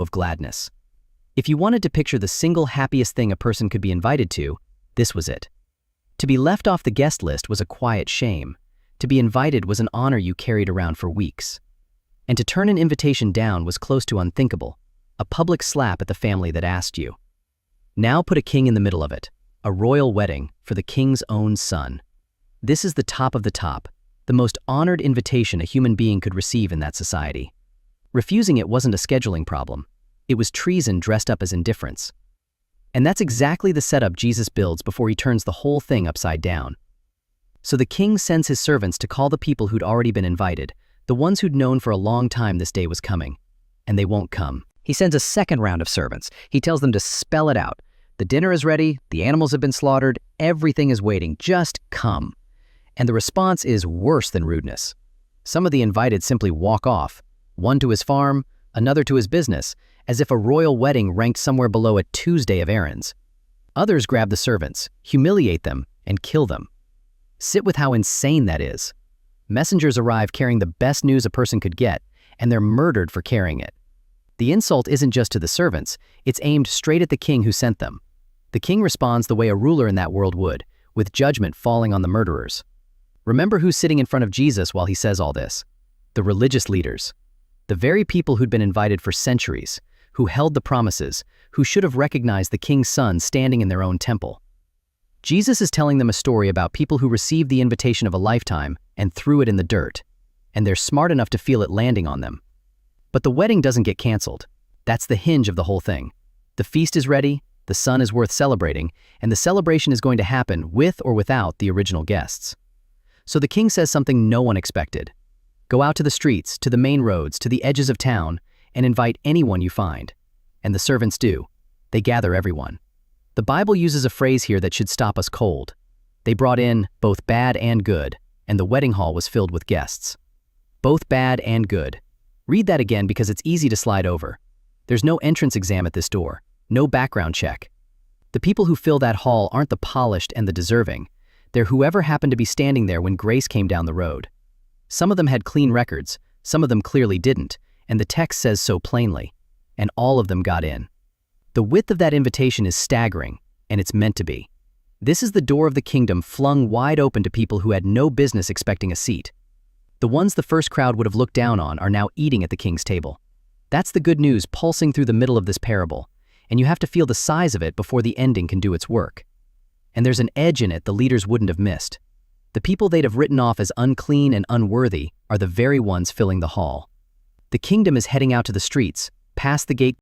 of gladness. If you wanted to picture the single happiest thing a person could be invited to, this was it. To be left off the guest list was a quiet shame. To be invited was an honor you carried around for weeks. And to turn an invitation down was close to unthinkable, a public slap at the family that asked you. Now put a king in the middle of it, a royal wedding for the king's own son. This is the top of the top, the most honored invitation a human being could receive in that society. Refusing it wasn't a scheduling problem. It was treason dressed up as indifference. And that's exactly the setup Jesus builds before he turns the whole thing upside down. So the king sends his servants to call the people who'd already been invited, the ones who'd known for a long time this day was coming. And they won't come. He sends a second round of servants. He tells them to spell it out. The dinner is ready, the animals have been slaughtered, everything is waiting, just come. And the response is worse than rudeness. Some of the invited simply walk off, one to his farm, another to his business, as if a royal wedding ranked somewhere below a Tuesday of errands. Others grab the servants, humiliate them, and kill them. Sit with how insane that is. Messengers arrive carrying the best news a person could get, and they're murdered for carrying it. The insult isn't just to the servants, it's aimed straight at the king who sent them. The king responds the way a ruler in that world would, with judgment falling on the murderers. Remember who's sitting in front of Jesus while he says all this? The religious leaders. The very people who'd been invited for centuries, who held the promises, who should have recognized the king's son standing in their own temple. Jesus is telling them a story about people who received the invitation of a lifetime and threw it in the dirt, and they're smart enough to feel it landing on them. But the wedding doesn't get canceled. That's the hinge of the whole thing. The feast is ready, the son is worth celebrating, and the celebration is going to happen with or without the original guests. So the king says something no one expected. Go out to the streets, to the main roads, to the edges of town, and invite anyone you find. And the servants do. They gather everyone. The Bible uses a phrase here that should stop us cold. They brought in both bad and good, and the wedding hall was filled with guests. Both bad and good. Read that again because it's easy to slide over. There's no entrance exam at this door, no background check. The people who fill that hall aren't the polished and the deserving. They're whoever happened to be standing there when grace came down the road. Some of them had clean records, some of them clearly didn't, and the text says so plainly. And all of them got in. The width of that invitation is staggering, and it's meant to be. This is the door of the kingdom flung wide open to people who had no business expecting a seat. The ones the first crowd would have looked down on are now eating at the king's table. That's the good news pulsing through the middle of this parable, and you have to feel the size of it before the ending can do its work. And there's an edge in it the leaders wouldn't have missed. The people they'd have written off as unclean and unworthy are the very ones filling the hall. The kingdom is heading out to the streets, past the gate